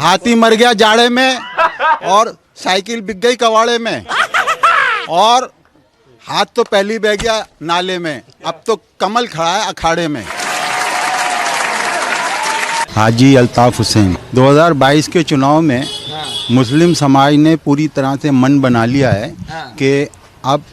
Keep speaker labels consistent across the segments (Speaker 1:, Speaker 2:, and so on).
Speaker 1: हाथी मर गया जाड़े में और साइकिल बिक गई कबाड़े में, और हाथ तो पहले बह गया नाले में, अब तो कमल खड़ा है अखाड़े में। हाजी अल्ताफ हुसैन। 2022 के चुनाव में मुस्लिम समाज ने पूरी तरह से मन बना लिया है कि अब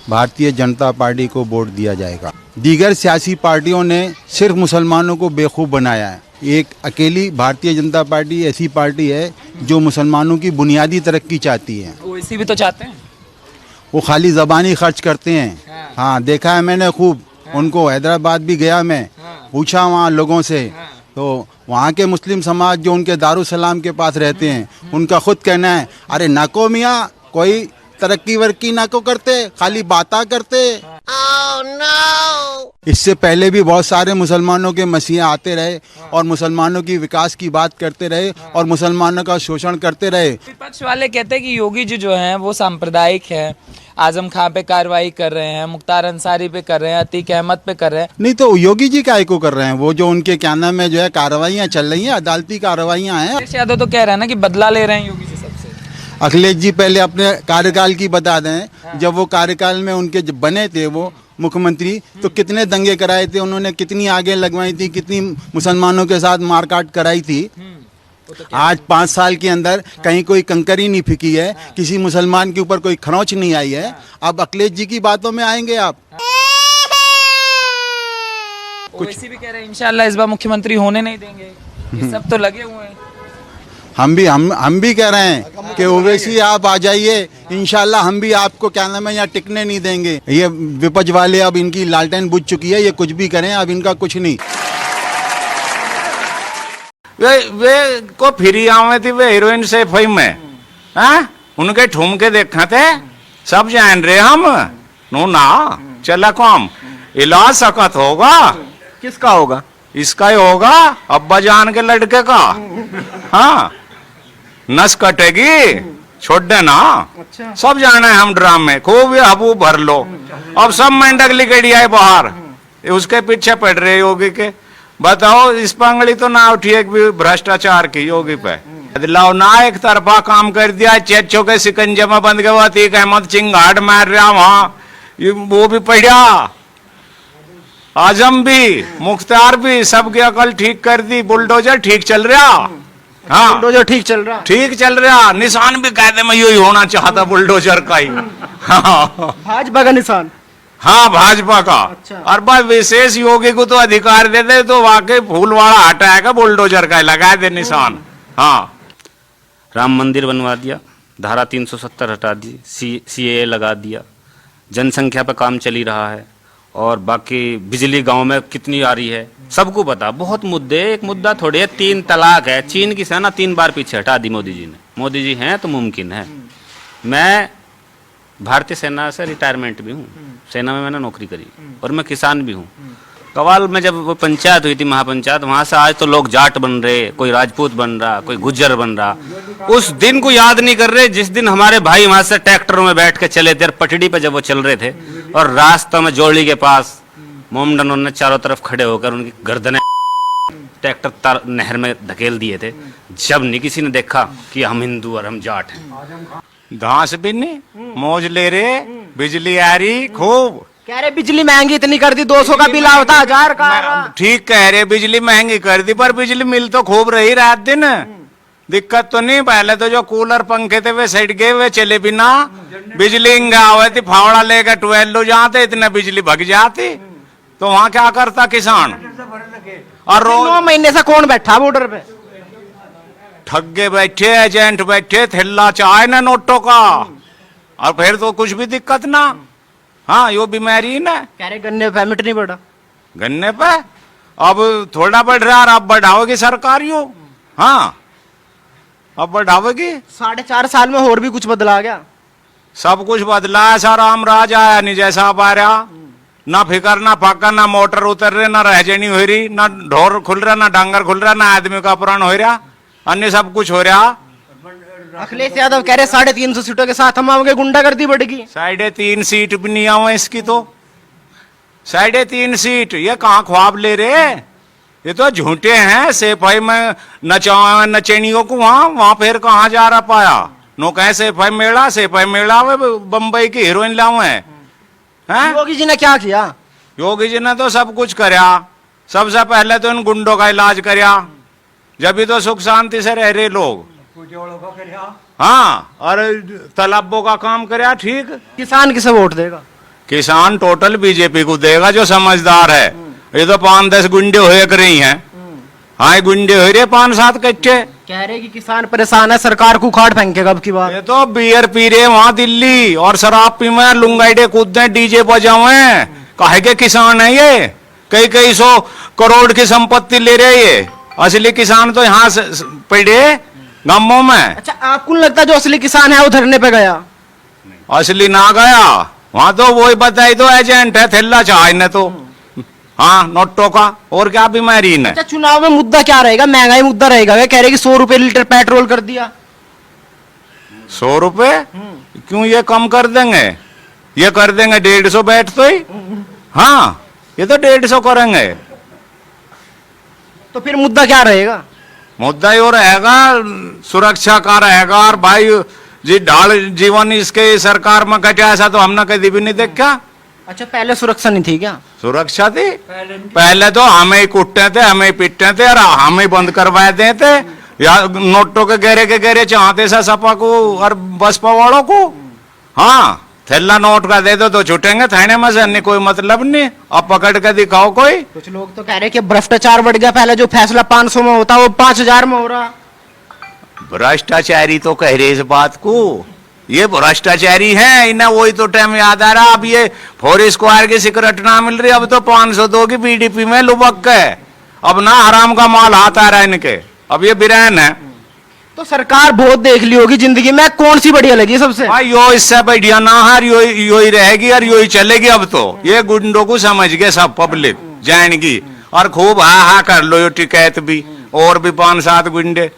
Speaker 1: भारतीय जनता पार्टी को वोट दिया जाएगा। दीगर सियासी पार्टियों ने सिर्फ मुसलमानों को बेवकूफ़ बनाया है। एक अकेली भारतीय जनता पार्टी ऐसी पार्टी है जो मुसलमानों की बुनियादी तरक्की चाहती है।
Speaker 2: वो इसी भी तो चाहते हैं।
Speaker 1: वो खाली ज़बानी खर्च करते हैं। हाँ, देखा है मैंने खूब उनको। हैदराबाद भी गया मैं, पूछा वहाँ लोगों से, तो वहाँ के मुस्लिम समाज जो उनके दारुसलाम के पास रहते हैं, उनका खुद कहना है, अरे नाको मियाँ कोई तरक्की वर्की ना को करते, खाली बाता करते। oh, no! इससे पहले भी बहुत सारे मुसलमानों के मसीहा आते रहे और मुसलमानों की विकास की बात करते रहे और मुसलमानों का शोषण करते रहे।
Speaker 2: विपक्ष वाले कहते हैं कि योगी जी जो हैं वो सांप्रदायिक हैं, आजम खां पे कार्रवाई कर रहे हैं, मुख्तार अंसारी पे कर रहे हैं, अतीक अहमद पे कर रहे हैं।
Speaker 1: नहीं तो योगी जी काय को कर रहे हैं? वो जो उनके क्या नाम है जो है कार्रवाइयाँ चल रही हैं, अदालती कार्रवाइयाँ हैं।
Speaker 2: अखिलेश यादव तो कह रहे हैं ना कि बदला ले रहे हैं योगी जी सबसे।
Speaker 1: अखिलेश जी पहले अपने कार्यकाल की बता दें। जब वो कार्यकाल में उनके जब बने थे वो मुख्यमंत्री, तो कितने दंगे कराए थे उन्होंने, कितनी आगे लगवाई थी, कितनी मुसलमानों के साथ मारकाट कराई थी। आज 5 साल के अंदर कहीं कोई कंकर ही नहीं फिकी है, किसी मुसलमान के ऊपर कोई खरोंच नहीं आई है। अब अखिलेश जी की बातों में आएंगे आप।
Speaker 2: कुछ भी कह रहे हैं इंशाल्लाह इस बार मुख्यमंत्री होने नहीं देंगे, ये सब तो लगे हुए हैं।
Speaker 1: हम भी कह रहे हैं कि ओवैसी आप आ जाइए, इंशाल्लाह हम भी आपको क्या नाम है यहाँ टिकने नहीं देंगे। ये विपक्ष वाले अब इनकी लालटेन बुझ चुकी है, ये कुछ भी करें अब इनका कुछ नहीं।
Speaker 3: वे को फिरी आवे थी वे हीरोइन से फिल्म में, उनके ठुमके देखा थे, सब जान रहे हम। नो ना चला कौम इलाज सकत होगा।
Speaker 4: किसका होगा?
Speaker 3: इसका ही होगा, अब्बा जान के लड़के का। हाँ, नस कटेगी, छोड़ देना।
Speaker 4: अच्छा।
Speaker 3: सब जाना है हम ड्रामे खूब हबू भर लो। अब सब मेंढक लिकड़ी आए बाहर, उसके पीछे पड़ रहे योगी के। बताओ इस पंगड़ी तो ना उठी एक भी भ्रष्टाचार की योगी पे। बदलाव ना एक तरफा काम कर दिया, चेचो के सिकंजे में बंद गया, अतीक अहमद चिंगाड़ मार रहा वहां, वो भी पढ़ा, आजम भी, मुख्तार भी, सबकी अकल ठीक कर दी। बुलडोजर ठीक चल रहा। हाँ,
Speaker 4: बुलडोजर ठीक चल रहा,
Speaker 3: ठीक चल रहा। निशान भी कहते मैं यही होना चाहता बुलडोजर का ही। हाँ,
Speaker 4: भाजपा का निशान।
Speaker 3: हाँ, भाजपा का।
Speaker 4: अच्छा।
Speaker 3: और बस विशेष योगी को तो अधिकार दे दे तो वाकई फूलवाड़ा हटाएगा, बुलडोजर का लगा दे निशान। हाँ,
Speaker 5: राम मंदिर बनवा दिया, धारा 370 हटा दी, CAA लगा दिया, जनसंख्या पर काम चली रहा है, और बाकी बिजली गांव में कितनी आ रही है सबको पता। बहुत मुद्दे, एक मुद्दा थोड़ी है, 3 तलाक है। चीन की सेना 3 बार पीछे हटा दी मोदी जी ने। मोदी जी हैं तो मुमकिन है। मैं भारतीय सेना से रिटायरमेंट भी हूँ, सेना में मैंने नौकरी करी, और मैं किसान भी हूँ। कवाल में जब वो पंचायत हुई थी, महापंचायत, वहां से आज तो लोग जाट बन रहे, कोई राजपूत बन रहा, कोई गुज्जर बन रहा। उस दिन को याद नहीं कर रहे जिस दिन हमारे भाई वहां से ट्रैक्टरों में बैठ के चले थे, पटड़ी पे जब वो चल रहे थे, और रास्ते में जोड़ी के पास मोमडनों ने चारों तरफ खड़े होकर उनकी गर्दनें ट्रैक्टर नहर में धकेल दिए थे। जब नहीं किसी ने देखा कि हम हिंदू और हम जाट हैं।
Speaker 3: घास भी नहीं, मौज ले रहे, बिजली आ रही खूब।
Speaker 4: कह रहे बिजली महंगी इतनी कर दी, 200 का बिल आता 1000 का।
Speaker 3: ठीक कह रहे, बिजली महंगी कर दी, पर बिजली मिल तो खूब रही रात दिन। दिक्कत तो नहीं। पहले तो जो कूलर पंखे थे वे सट गए, वे चले बिना। बिजली हुए थी, फावड़ा लेकर 12 लो जाते, इतने बिजली भग जाती, तो वहां क्या करता किसान। और
Speaker 4: 9 महीने से कौन बैठा बॉर्डर पे?
Speaker 3: ठगे बैठे, एजेंट बैठे, थैला चाय ना नोटों का, और फिर तो कुछ भी दिक्कत ना। हाँ, यो बीमारी ना।
Speaker 4: कह रहे गन्ने पे पेमेंट नहीं बढ़ा।
Speaker 3: गन्ने पे अब थोड़ा बढ़ रहा, और अब बढ़ाओगी सरकार यो। हाँ, अब बढ़ाओगी।
Speaker 4: 4.5 साल में और भी कुछ बदला गया?
Speaker 3: सब कुछ बदला है, सारा राम राज आया नहीं जैसा अब आ रहा। ना फिकर ना फाका, ना मोटर उतर रहे, ना रहजनी हो रही, ना ढोर खुल रहा, ना डांगर खुल रहा, ना आदमी का अपहरण हो रहा, अन्य सब कुछ हो रहा।
Speaker 4: अखिलेश यादव कह रहे 350 सीटों के साथ हम आओगे, गुंडागर्दी बढ़ेगी।
Speaker 3: 3.5 सीट भी नहीं आवा इसकी तो। 3.5 सीट, ये कहाँ ख्वाब ले रहे। ये तो झूठे हैं। सेफाई में नचेनियों को वहां फिर कहाँ जा रहा पाया नो कहे सेफाई मेला बम्बई की हीरोइन लाऊ है।
Speaker 4: योगी जी ने क्या किया?
Speaker 3: योगी जी ने तो सब कुछ करया। सबसे पहले तो इन गुंडों का इलाज करया, जब भी तो सुख शांति से रह रहे लोग। हाँ, और तालाबों का काम करया। ठीक,
Speaker 4: किसान किसे वोट देगा?
Speaker 3: किसान टोटल बीजेपी को देगा जो समझदार है। ये तो 5-10 गुंडे होए कर रही हैं। हाँ, ये गुंडे हो रहे 5-7 कच्चे।
Speaker 4: कह रहे कि किसान परेशान है, सरकार को उखाड़ फेंकेगा अब की बार।
Speaker 3: ये तो बियर पी रहे वहां दिल्ली और शराब पी में लुंगाइडे कूदते डीजे बजावे। काहे के किसान है ये? कई 100 करोड़ की संपत्ति ले रहे ये। असली किसान तो यहाँ पड़े गांवों में।
Speaker 4: अच्छा, आपको नहीं लगता जो असली किसान है वो धरने पे गया?
Speaker 3: असली ना गया वहां, तो वही बताई तो एजेंट है, थैला चाहे न तो। हाँ, नोटों का और क्या बीमारी ने।
Speaker 4: अच्छा, चुनाव में मुद्दा क्या रहेगा? महंगाई मुद्दा रहेगा क्या? कह रहे कि 100 रुपए लीटर पेट्रोल कर दिया।
Speaker 3: 100 रुपए क्यों? ये कम कर देंगे, ये कर देंगे 150 बैठ तो ही। हाँ, ये तो 150 करेंगे।
Speaker 4: तो फिर मुद्दा क्या रहेगा?
Speaker 3: मुद्दा यो रहेगा सुरक्षा का रहेगा। और भाई जी ढाल जीवन इसके सरकार में कटा, ऐसा तो हमने कभी भी नहीं देखा।
Speaker 4: अच्छा, पहले सुरक्षा नहीं थी क्या?
Speaker 3: सुरक्षा थी पहले तो हमें ही कुटते थे, हमें ही पीटते थे और हमें ही बंद करवा देते या नोटों के गहरे चाहते सा सपा को और बसपा वालों को। हाँ, थैला नोट का दे दो तो छूटेंगे थाने में से, नहीं कोई मतलब नहीं। अब पकड़ के दिखाओ कोई।
Speaker 4: कुछ लोग तो कह रहे कि भ्रष्टाचार बढ़ गया, पहले जो फैसला 500 में होता वो 5000 में हो रहा।
Speaker 3: भ्रष्टाचारी तो कह रहे इस बात को, ये भ्रष्टाचारी हैं। इन्हें वही तो टाइम याद आ रहा, अब ये फॉरेस्ट स्क्वायर की सिगरेट ना मिल रही, अब तो 502 की बीडीपी में लुबक है। अब ना हराम का माल हाथ आ रहा है इनके, अब ये बिरहन है।
Speaker 4: तो सरकार बहुत देख ली होगी जिंदगी में, कौन सी बढ़िया लगी सबसे?
Speaker 3: भाई यो इससे बढ़िया ना हर यो ही रहेगी और यो ही चलेगी। अब तो ये गुंडों को समझ गए सब पब्लिक जाएगी और खूब हा कर लो। यो टिकैत भी और भी 5-7 गुंडे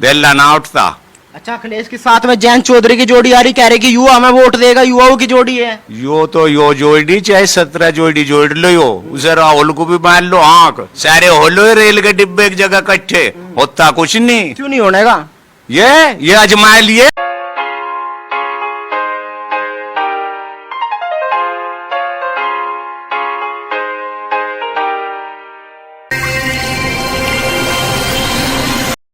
Speaker 3: दिल्ला ना उठता।
Speaker 4: अच्छा, अखिलेश के साथ में जयंत चौधरी की जोड़ी आ रही, कह रहे कि युवा हमें वोट देगा, युवाओं की जोड़ी है।
Speaker 3: यो जोड़ी चाहे 17 जोड़ी जोड़ लो, यो उसे राहुल को भी मान लो। आंख सारे हो लो रेल के डिब्बे एक जगह इकट्ठे, होता कुछ नहीं।
Speaker 4: क्यों नहीं होने का?
Speaker 3: ये अजमा लिए।